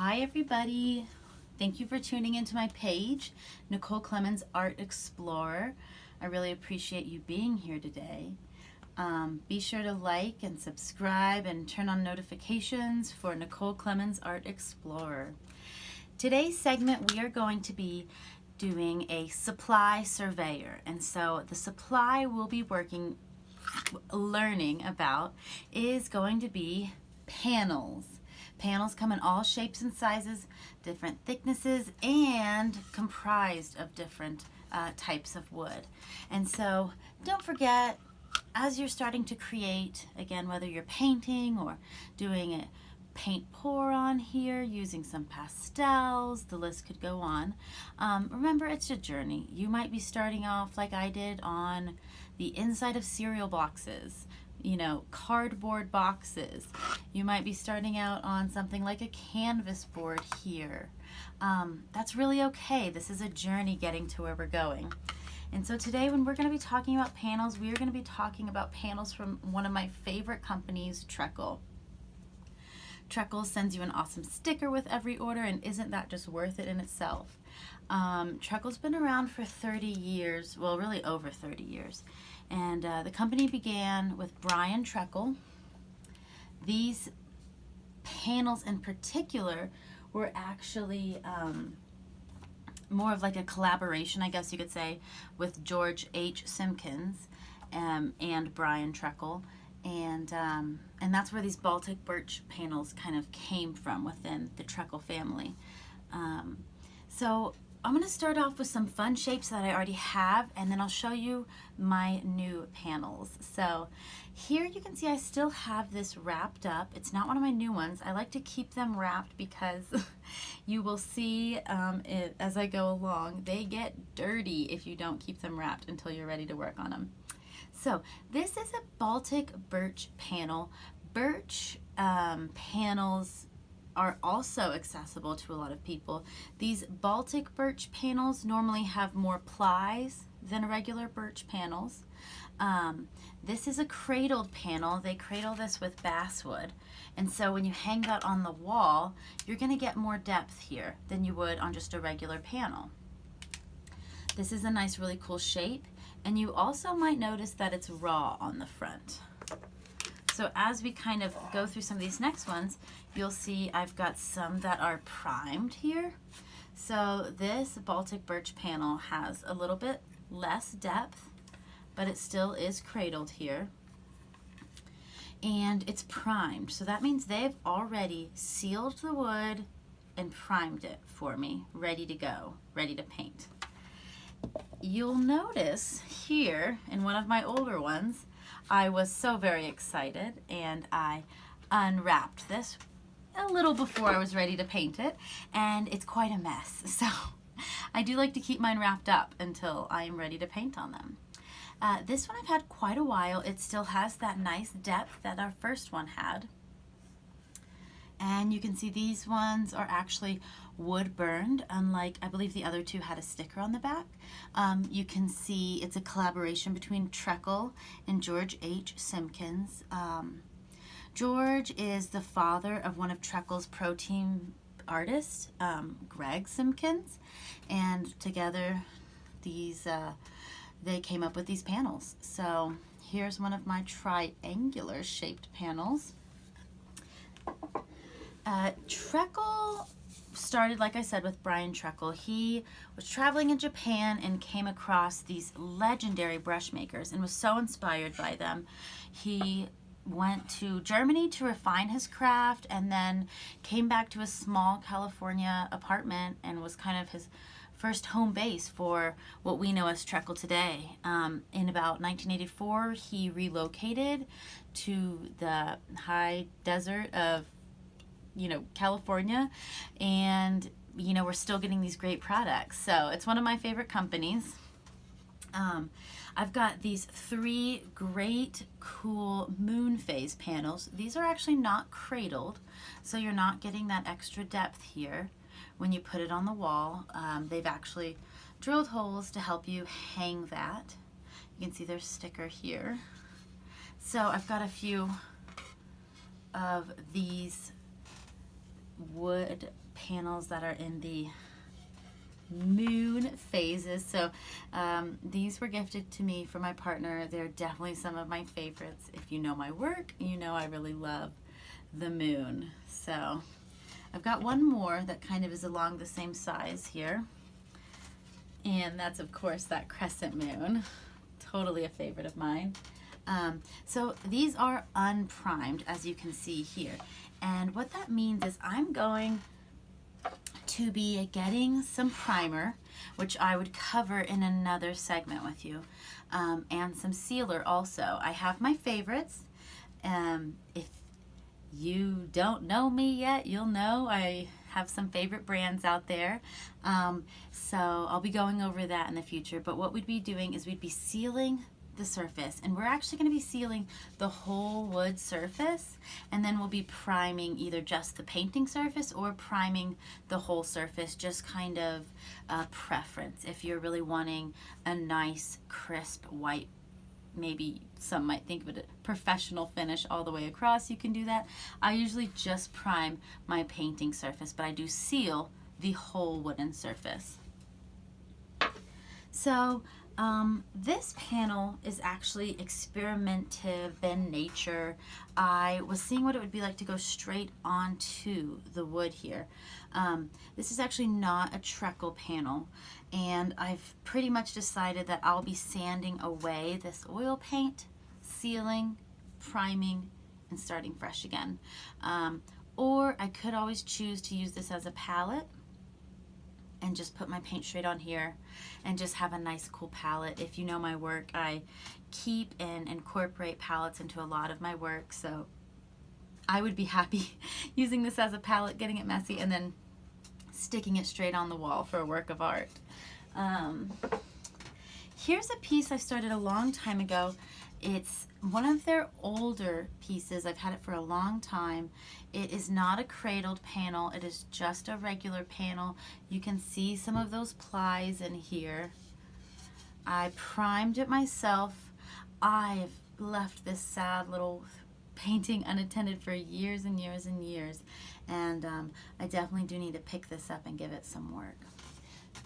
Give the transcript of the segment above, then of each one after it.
Hi everybody, thank you for tuning into my page, Nicole Clemens Art Explorer. I really appreciate you being here today. Be sure to like and subscribe and turn on notifications for Nicole Clemens Art Explorer. Today's segment we are going to be doing a supply surveyor, and so the supply we'll be learning about is going to be panels. Panels come in all shapes and sizes, different thicknesses, and comprised of different types of wood. And so don't forget, as you're starting to create, again, whether you're painting or doing a paint pour on here, using some pastels, the list could go on. Remember, it's a journey. You might be starting off like I did on the inside of cereal boxes, cardboard boxes. You might be starting out on something like a canvas board here. That's really okay. This is a journey getting to where we're going. And so today when we're going to be talking about panels, we are going to be talking about panels from one of my favorite companies, Trekell. Trekell sends you an awesome sticker with every order, and isn't that just worth it in itself? Trekell's been around for 30 years, well, really over 30 years. And the company began with Brian Trekell. These panels in particular were actually more of like a collaboration, I guess you could say, with George H. Simkins and Brian Trekell. And that's where these Baltic Birch Panels kind of came from within the Trekell family. So I'm going to start off with some fun shapes that I already have, and then I'll show you my new panels. So here you can see I still have this wrapped up. It's not one of my new ones. I like to keep them wrapped because you will see as I go along, they get dirty if you don't keep them wrapped until you're ready to work on them. So this is a Baltic Birch Panel. Birch panels are also accessible to a lot of people. These Baltic Birch Panels normally have more plies than regular birch panels. This is a cradled panel. They cradle this with basswood. And so when you hang that on the wall, you're going to get more depth here than you would on just a regular panel. This is a nice, really cool shape. And you also might notice that it's raw on the front. So as we kind of go through some of these next ones, you'll see I've got some that are primed here. So this Baltic Birch Panel has a little bit less depth, but it still is cradled here. And it's primed, so that means they've already sealed the wood and primed it for me, ready to go, ready to paint. You'll notice here in one of my older ones, I was so very excited and I unwrapped this a little before I was ready to paint it, and it's quite a mess. So I do like to keep mine wrapped up until I am ready to paint on them. This one I've had quite a while. It still has that nice depth that our first one had. And you can see these ones are actually wood burned, unlike I believe the other two had a sticker on the back. You can see it's a collaboration between Trekell and George H. Simkins. George is the father of one of Trekell's pro team artists, Greg Simkins, and together they came up with these panels. So here's one of my triangular shaped panels. Trekell started, like I said, with Brian Trekell. He was traveling in Japan and came across these legendary brush makers and was so inspired by them. He went to Germany to refine his craft and then came back to a small California apartment and was kind of his first home base for what we know as Trekell today. In about 1984, he relocated to the high desert of California, and we're still getting these great products. So it's one of my favorite companies. I've got these 3 great cool moon phase panels. These are actually not cradled, so you're not getting that extra depth here when you put it on the wall. They've actually drilled holes to help you hang that. You can see their sticker here. So I've got a few of these wood panels that are in the moon phases. So these were gifted to me from my partner. They're definitely some of my favorites. If you know my work, you know I really love the moon. So I've got one more that kind of is along the same size here, and that's of course that crescent moon. Totally a favorite of mine. So these are unprimed, as you can see here, and what that means is I'm going to be getting some primer, which I would cover in another segment with you, and some sealer also. I have my favorites. If you don't know me yet, you'll know I have some favorite brands out there. So I'll be going over that in the future. But what we'd be doing is we'd be sealing the surface, and we're actually going to be sealing the whole wood surface, and then we'll be priming either just the painting surface or priming the whole surface, just kind of preference. If you're really wanting a nice crisp white, maybe some might think of it a professional finish all the way across, you can do that. I usually just prime my painting surface, but I do seal the whole wooden surface. So this panel is actually experimentative in nature. I was seeing what it would be like to go straight onto the wood here. This is actually not a Trekell panel, and I've pretty much decided that I'll be sanding away this oil paint, sealing, priming, and starting fresh again. Or I could always choose to use this as a palette and just put my paint straight on here and just have a nice cool palette. If you know my work, I keep and incorporate palettes into a lot of my work, so I would be happy using this as a palette, getting it messy, and then sticking it straight on the wall for a work of art. Here's a piece I started a long time ago. It's one of their older pieces. I've had it for a long time. It is not a cradled panel. It is just a regular panel. You can see some of those plies in here. I primed it myself. I've left this sad little painting unattended for years and years and years, and I definitely do need to pick this up and give it some work.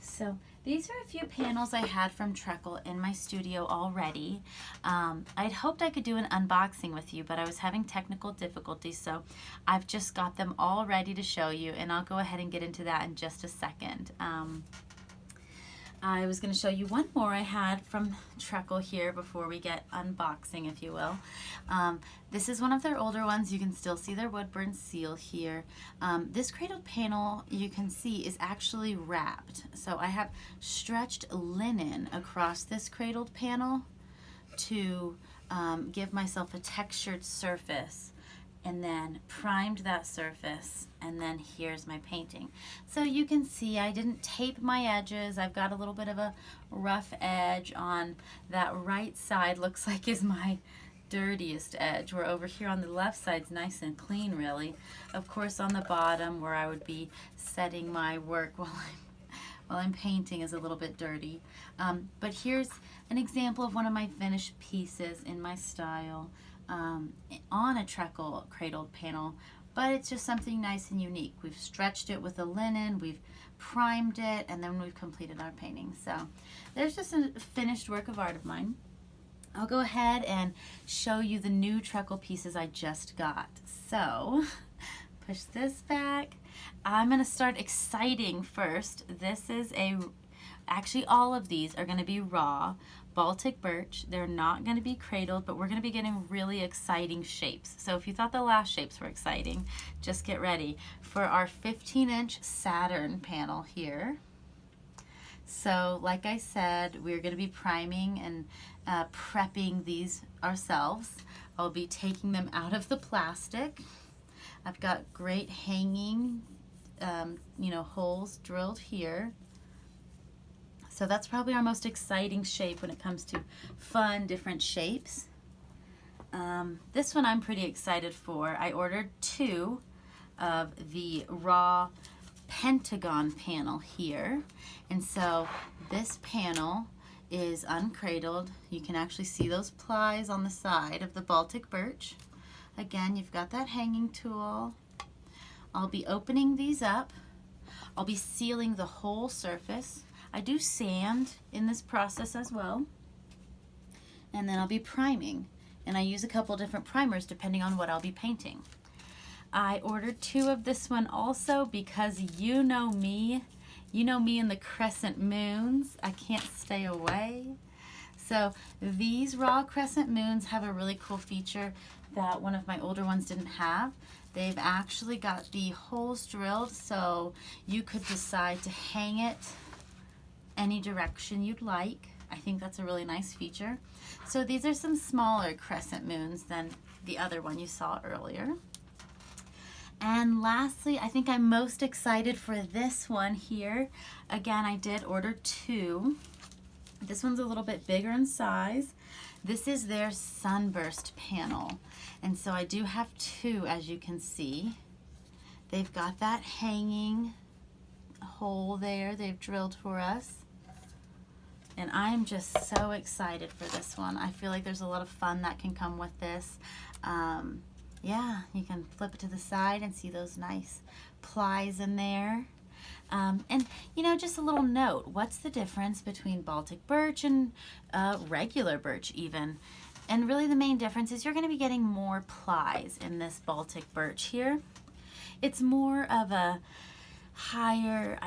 So these are a few panels I had from Trekell in my studio already. I'd hoped I could do an unboxing with you, but I was having technical difficulties, so I've just got them all ready to show you, and I'll go ahead and get into that in just a second. I was going to show you one more I had from Trekell here before we get unboxing, if you will. This is one of their older ones. You can still see their wood burn seal here. This cradled panel, you can see, is actually wrapped. So I have stretched linen across this cradled panel to give myself a textured surface, and then primed that surface, and then here's my painting. So you can see I didn't tape my edges. I've got a little bit of a rough edge on that right side, looks like is my dirtiest edge, where over here on the left side's nice and clean, really. Of course, on the bottom where I would be setting my work while I'm painting is a little bit dirty. But here's an example of one of my finished pieces in my style. On a Trekell cradled panel, but it's just something nice and unique. We've stretched it with a linen, we've primed it, and then we've completed our painting. So there's just a finished work of art of mine. I'll go ahead and show you the new Trekell pieces I just got. So push this back. I'm going to start exciting first. This is actually all of these are going to be raw Baltic birch. They're not going to be cradled, but we're going to be getting really exciting shapes. So if you thought the last shapes were exciting, just get ready for our 15-inch Saturn panel here. So like I said, we're going to be priming and prepping these ourselves. I'll be taking them out of the plastic. I've got great hanging holes drilled here. So that's probably our most exciting shape when it comes to fun, different shapes. This one I'm pretty excited for. I ordered 2 of the raw pentagon panel here. And so this panel is uncradled. You can actually see those plies on the side of the Baltic birch. Again, you've got that hanging tool. I'll be opening these up I'll be sealing the whole surface. I do sand in this process as well. And then I'll be priming. And I use a couple different primers depending on what I'll be painting. I ordered 2 of this one also because you know me and the crescent moons. I can't stay away. So these raw crescent moons have a really cool feature that one of my older ones didn't have. They've actually got the holes drilled so you could decide to hang it any direction you'd like. I think that's a really nice feature. So these are some smaller crescent moons than the other one you saw earlier. And lastly, I think I'm most excited for this one here. Again, I did order 2. This one's a little bit bigger in size. This is their sunburst panel. And so I do have 2, as you can see. They've got that hanging hole there they've drilled for us. And I'm just so excited for this one. I feel like there's a lot of fun that can come with this. Yeah, you can flip it to the side and see those nice plies in there. And you know, just a little note, what's the difference between Baltic birch and regular birch even? And really the main difference is you're going to be getting more plies in this Baltic birch here. It's more of a higher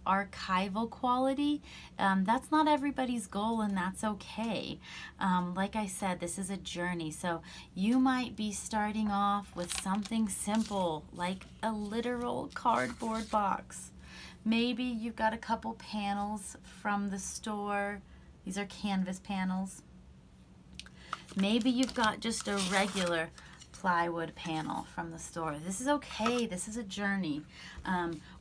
archival quality. That's not everybody's goal, and that's okay. Like I said, this is a journey, so you might be starting off with something simple like a literal cardboard box. Maybe you've got a couple panels from the store. These are canvas panels. Maybe you've got just a regular plywood panel from the store. This is okay. This is a journey.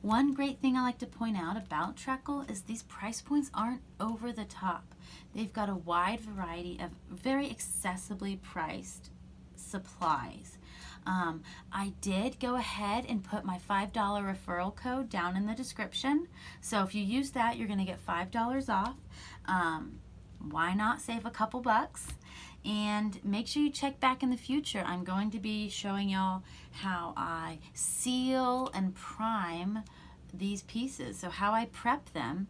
One great thing I like to point out about Trekell is these price points aren't over the top. They've got a wide variety of very accessibly priced supplies. I did go ahead and put my $5 referral code down in the description. So if you use that, you're going to get $5 off. Why not save a couple bucks? And make sure you check back in the future. I'm going to be showing y'all how I seal and prime these pieces. So how I prep them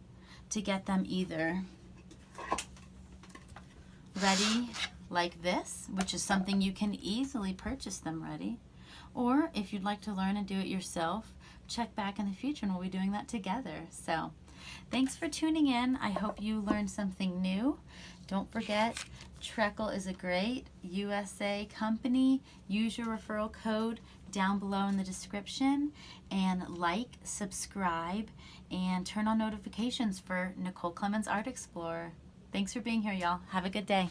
to get them either ready like this, which is something you can easily purchase them ready. Or if you'd like to learn and do it yourself, check back in the future and we'll be doing that together. So thanks for tuning in. I hope you learned something new. Don't forget, Trekell is a great USA company. Use your referral code down below in the description, and like, subscribe, and turn on notifications for Nicole Clemens Art Explorer. Thanks for being here, y'all. Have a good day.